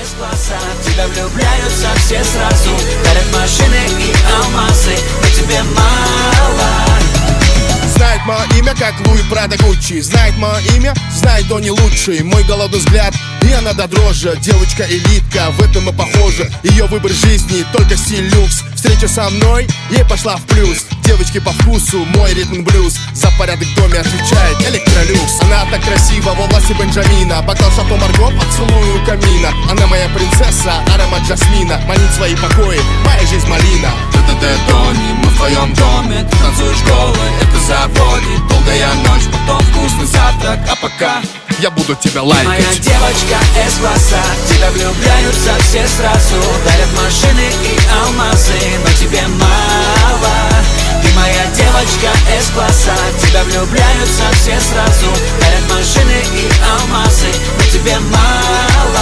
С-класса, в тебя влюбляются все сразу. Дарят машины и алмазы, но тебе мало. Знает мое имя, как Луи Прадо Гуччи. Знает мое имя, знает, он не лучший. Мой голодный взгляд, и она до дрожи. Девочка-элитка, в этом мы похожи. Ее выбор жизни, только стиль люкс. Встреча со мной, ей пошла в плюс. Девочки по вкусу, мой ритм блюз. За порядок в доме отвечает Электролюкс. Она так красива, во власти Бенджамина. Бокал Шато Марго, поцелую у камина. Она моя принцесса, аромат жасмина. Манит свои покои, моя жизнь малина. Тони, мы в твоем доме. Ты танцуешь голой, это заводит. Долгая ночь, потом вкусный завтрак. А пока я буду тебя лайкать. Моя девочка С-класса, в тебя влюбляются все сразу. Дарят машины и алмазы, но тебе мало. Ты моя девочка С-класса, в тебя влюбляются все сразу. Дарят машины и алмазы, но тебе мало.